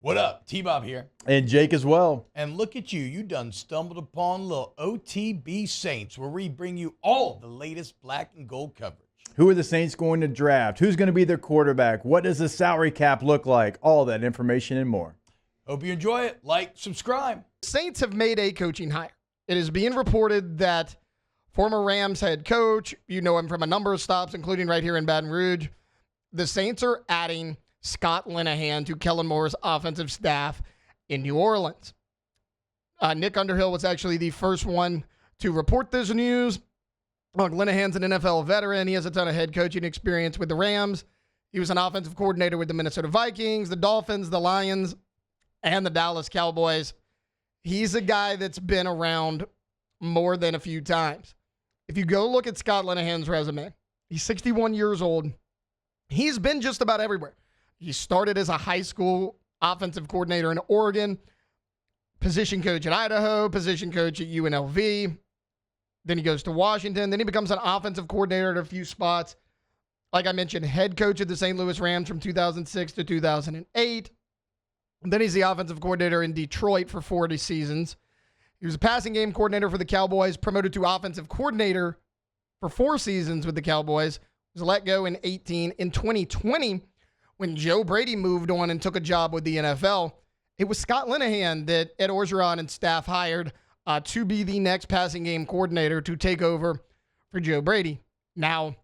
What up? T-Bob here. And Jake as well. And look at you. You done stumbled upon little OTB Saints, where we bring you all the latest black and gold coverage. Who are the Saints going to draft? Who's going to be their quarterback? What does the salary cap look like? All that information and more. Hope you enjoy it. Like, subscribe. Saints have made a coaching hire. It is being reported that former Rams head coach, you know him from a number of stops, including right here in Baton Rouge, the Saints are adding Scott Linehan to Kellen Moore's offensive staff in New Orleans. Nick Underhill was actually the first one to report this news. Look, Linehan's an NFL veteran. He has a ton of head coaching experience with the Rams. He was an offensive coordinator with the Minnesota Vikings, the Dolphins, the Lions, and the Dallas Cowboys. He's a guy that's been around more than a few times. If you go look at Scott Linehan's resume, he's 61 years old. He's been just about everywhere. He started as a high school offensive coordinator in Oregon, position coach at Idaho, position coach at UNLV. Then he goes to Washington. Then he becomes an offensive coordinator at a few spots. Like I mentioned, head coach of the St. Louis Rams from 2006 to 2008. And then he's the offensive coordinator in Detroit for 40 seasons. He was a passing game coordinator for the Cowboys, promoted to offensive coordinator for 4 seasons with the Cowboys. Was let go in 2018. In 2020, when Joe Brady moved on and took a job with the NFL, it was Scott Linehan that Ed Orgeron and staff hired to be the next passing game coordinator to take over for Joe Brady. Now,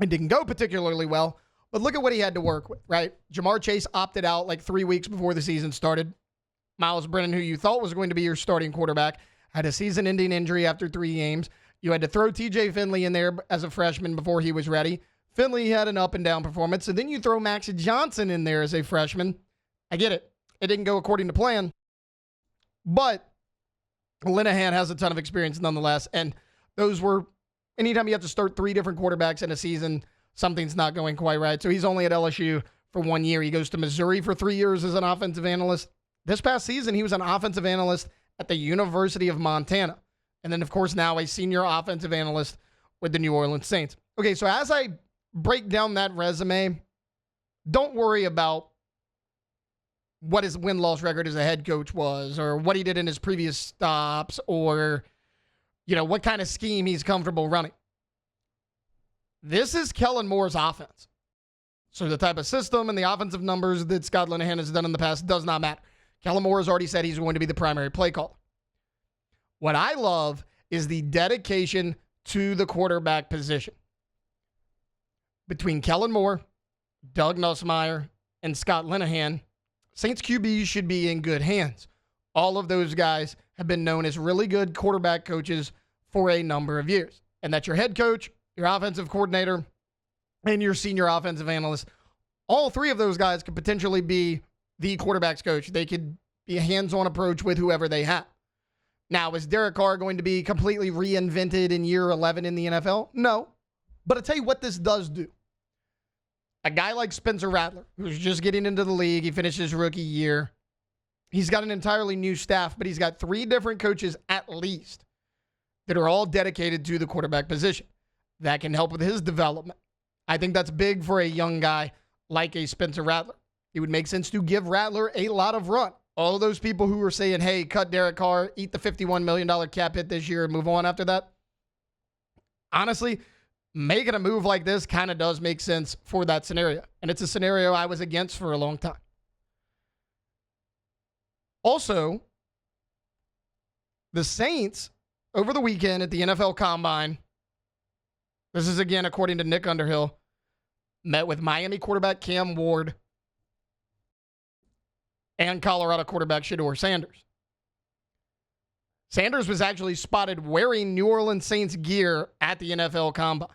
it didn't go particularly well, but look at what he had to work with, right? Jamar Chase opted out like 3 weeks before the season started. Miles Brennan, who you thought was going to be your starting quarterback, had a season-ending injury after 3 games. You had to throw TJ Finley in there as a freshman before he was ready. Finley had an up-and-down performance, and then you throw Max Johnson in there as a freshman. I get it. It didn't go according to plan. But Linehan has a ton of experience nonetheless, and those were, anytime you have to start 3 different quarterbacks in a season, something's not going quite right. So he's only at LSU for 1 year. He goes to Missouri for 3 years as an offensive analyst. This past season, he was an offensive analyst at the University of Montana. And then, of course, now a senior offensive analyst with the New Orleans Saints. Okay, so as I break down that resume, don't worry about what his win-loss record as a head coach was, or what he did in his previous stops, or, what kind of scheme he's comfortable running. This is Kellen Moore's offense. So the type of system and the offensive numbers that Scott Linehan has done in the past does not matter. Kellen Moore has already said he's going to be the primary play caller. What I love is the dedication to the quarterback position. Between Kellen Moore, Doug Nussmeier, and Scott Linehan, Saints QBs should be in good hands. All of those guys have been known as really good quarterback coaches for a number of years. And that's your head coach, your offensive coordinator, and your senior offensive analyst. All 3 of those guys could potentially be the quarterback's coach. They could be a hands-on approach with whoever they have. Now, is Derek Carr going to be completely reinvented in year 11 in the NFL? No. But I'll tell you what this does do. A guy like Spencer Rattler, who's just getting into the league, he finished his rookie year. He's got an entirely new staff, but he's got 3 different coaches at least that are all dedicated to the quarterback position. That can help with his development. I think that's big for a young guy like a Spencer Rattler. It would make sense to give Rattler a lot of run. All of those people who were saying, hey, cut Derek Carr, eat the $51 million cap hit this year and move on after that. Honestly, making a move like this kind of does make sense for that scenario. And it's a scenario I was against for a long time. Also, the Saints, over the weekend at the NFL Combine, this is again according to Nick Underhill, met with Miami quarterback Cam Ward and Colorado quarterback Shedeur Sanders. Sanders was actually spotted wearing New Orleans Saints gear at the NFL Combine.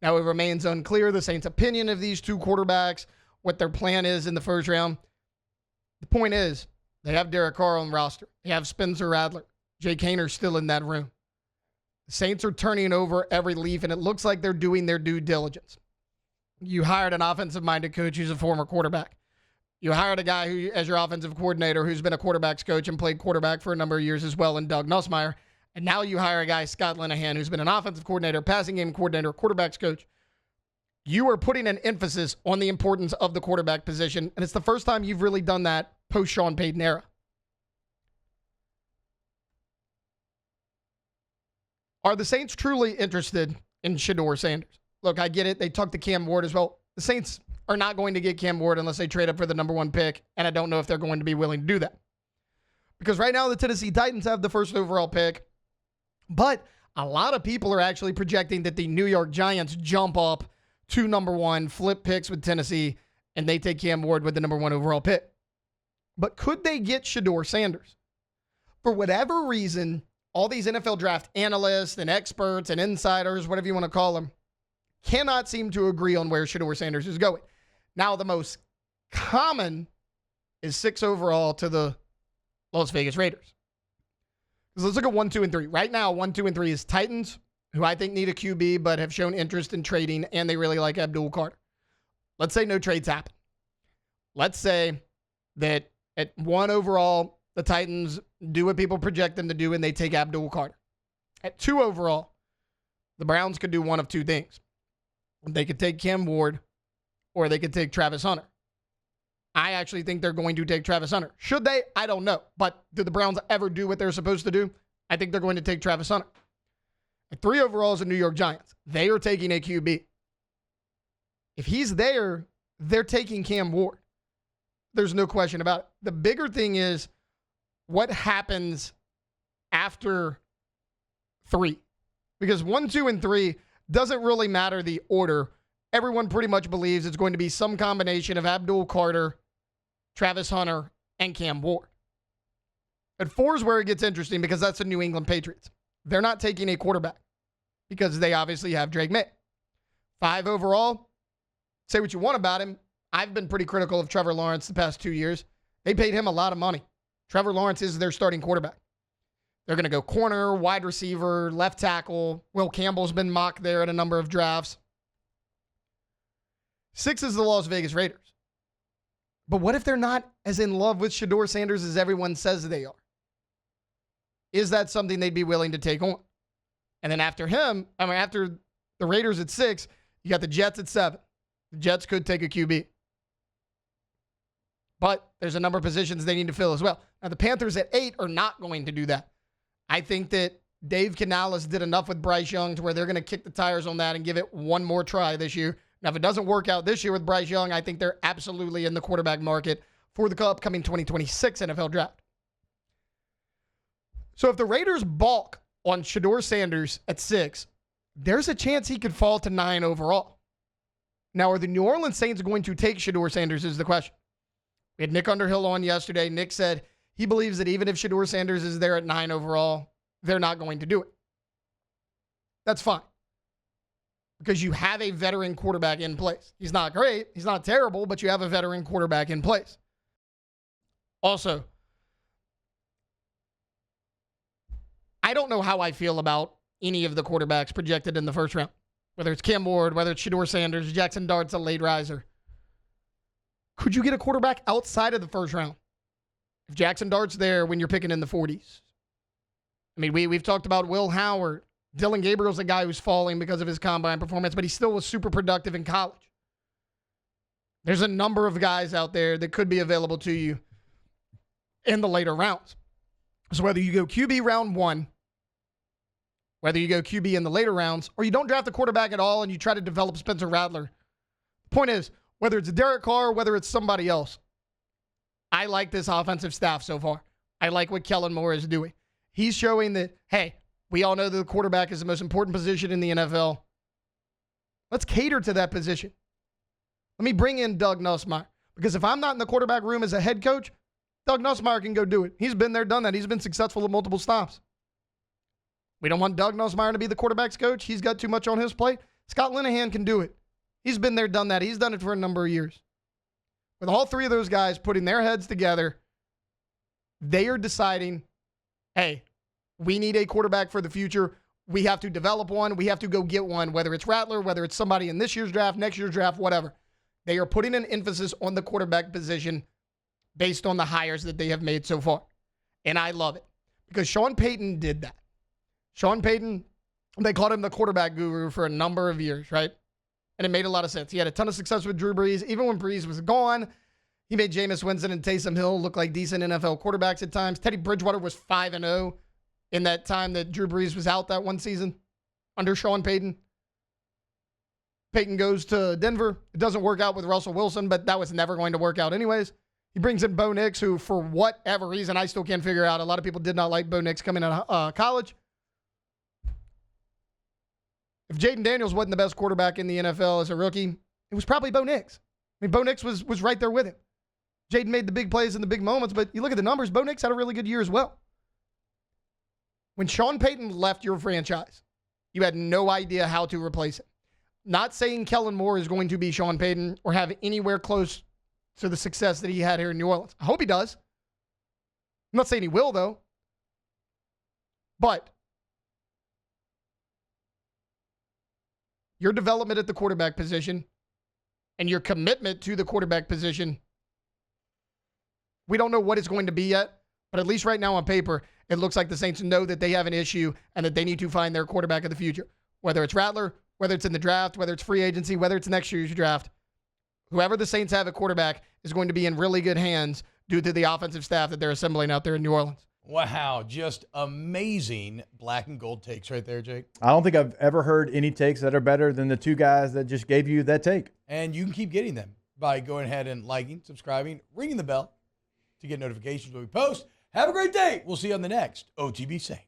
Now, it remains unclear the Saints' opinion of these 2 quarterbacks, what their plan is in the first round. The point is, they have Derek Carr on the roster. They have Spencer Rattler. Jake Hayner's still in that room. The Saints are turning over every leaf, and it looks like they're doing their due diligence. You hired an offensive-minded coach who's a former quarterback. You hired a guy who, as your offensive coordinator, who's been a quarterback's coach and played quarterback for a number of years as well, in Doug Nussmeier. And now you hire a guy, Scott Linehan, who's been an offensive coordinator, passing game coordinator, quarterback's coach. you are putting an emphasis on the importance of the quarterback position, and it's the first time you've really done that post-Sean Payton era. Are the Saints truly interested in Shedeur Sanders? Look, I get it. They took the Cam Ward as well. The Saints are not going to get Cam Ward unless they trade up for the number 1 pick, and I don't know if they're going to be willing to do that. Because right now the Tennessee Titans have the first overall pick, but a lot of people are actually projecting that the New York Giants jump up to number 1, flip picks with Tennessee, and they take Cam Ward with the number 1 overall pick. But could they get Shedeur Sanders? For whatever reason, all these NFL draft analysts and experts and insiders, whatever you want to call them, cannot seem to agree on where Shedeur Sanders is going. Now, the most common is 6 overall to the Las Vegas Raiders. So let's look at 1, 2, and 3. Right now, 1, 2, and 3 is Titans, who I think need a QB but have shown interest in trading, and they really like Abdul Carter. Let's say no trades happen. Let's say that at 1 overall, the Titans do what people project them to do, and they take Abdul Carter. At 2 overall, the Browns could do one of 2 things. They could take Cam Ward, or they could take Travis Hunter. I actually think they're going to take Travis Hunter. Should they? I don't know. But do the Browns ever do what they're supposed to do? I think they're going to take Travis Hunter. At 3 overall is the New York Giants. They are taking a QB. If he's there, they're taking Cam Ward. There's no question about it. The bigger thing is what happens after 3. Because 1, 2, and 3 doesn't really matter the order. Everyone pretty much believes it's going to be some combination of Abdul Carter, Travis Hunter, and Cam Ward. At 4 is where it gets interesting because that's the New England Patriots. They're not taking a quarterback because they obviously have Drake May. 5 overall, say what you want about him. I've been pretty critical of Trevor Lawrence the past 2 years. They paid him a lot of money. Trevor Lawrence is their starting quarterback. They're going to go corner, wide receiver, left tackle. Will Campbell's been mocked there at a number of drafts. 6 is the Las Vegas Raiders. But what if they're not as in love with Shedeur Sanders as everyone says they are? Is that something they'd be willing to take on? And then after after the Raiders at 6, you got the Jets at 7. The Jets could take a QB. But there's a number of positions they need to fill as well. Now, the Panthers at 8 are not going to do that. I think that Dave Canales did enough with Bryce Young to where they're going to kick the tires on that and give it one more try this year. Now, if it doesn't work out this year with Bryce Young, I think they're absolutely in the quarterback market for the upcoming 2026 NFL draft. So if the Raiders balk on Shedeur Sanders at 6, there's a chance he could fall to 9 overall. Now, are the New Orleans Saints going to take Shedeur Sanders is the question. We had Nick Underhill on yesterday. Nick said he believes that even if Shedeur Sanders is there at 9 overall, they're not going to do it. That's fine. Because you have a veteran quarterback in place. He's not great. He's not terrible, but you have a veteran quarterback in place. Also, I don't know how I feel about any of the quarterbacks projected in the first round. Whether it's Cam Ward, whether it's Shedeur Sanders, Jackson Dart's a late riser. Could you get a quarterback outside of the first round? If Jackson Dart's there when you're picking in the 40s. I mean, we've talked about Will Howard. Dylan Gabriel's a guy who's falling because of his combine performance, but he still was super productive in college. There's a number of guys out there that could be available to you in the later rounds. So whether you go QB round 1, whether you go QB in the later rounds, or you don't draft a quarterback at all and you try to develop Spencer Rattler, the point is, whether it's Derek Carr, whether it's somebody else, I like this offensive staff so far. I like what Kellen Moore is doing. He's showing that, hey, we all know that the quarterback is the most important position in the NFL. Let's cater to that position. Let me bring in Doug Nussmeier. Because if I'm not in the quarterback room as a head coach, Doug Nussmeier can go do it. He's been there, done that. He's been successful at multiple stops. We don't want Doug Nussmeier to be the quarterback's coach. He's got too much on his plate. Scott Linehan can do it. He's been there, done that. He's done it for a number of years. With all 3 of those guys putting their heads together, they are deciding, hey, we need a quarterback for the future. We have to develop one. We have to go get one, whether it's Rattler, whether it's somebody in this year's draft, next year's draft, whatever. They are putting an emphasis on the quarterback position based on the hires that they have made so far. And I love it because Sean Payton did that. Sean Payton, they called him the quarterback guru for a number of years, right? And it made a lot of sense. He had a ton of success with Drew Brees. Even when Brees was gone, he made Jameis Winston and Taysom Hill look like decent NFL quarterbacks at times. Teddy Bridgewater was 5-0 in that time that Drew Brees was out that one season under Sean Payton. Payton goes to Denver. It doesn't work out with Russell Wilson, but that was never going to work out anyways. He brings in Bo Nix, who, for whatever reason, I still can't figure out. A lot of people did not like Bo Nix coming out of college. If Jaden Daniels wasn't the best quarterback in the NFL as a rookie, it was probably Bo Nix. I mean, Bo Nix was right there with him. Jaden made the big plays in the big moments, but you look at the numbers, Bo Nix had a really good year as well. When Sean Payton left your franchise, you had no idea how to replace him. Not saying Kellen Moore is going to be Sean Payton or have anywhere close to the success that he had here in New Orleans. I hope he does. I'm not saying he will, though. But your development at the quarterback position and your commitment to the quarterback position, we don't know what it's going to be yet, but at least right now on paper, it looks like the Saints know that they have an issue and that they need to find their quarterback of the future. Whether it's Rattler, whether it's in the draft, whether it's free agency, whether it's next year's draft, whoever the Saints have at quarterback is going to be in really good hands due to the offensive staff that they're assembling out there in New Orleans. Wow, just amazing black and gold takes right there, Jake. I don't think I've ever heard any takes that are better than the two guys that just gave you that take. And you can keep getting them by going ahead and liking, subscribing, ringing the bell to get notifications when we post. Have a great day. We'll see you on the next OTB Saints.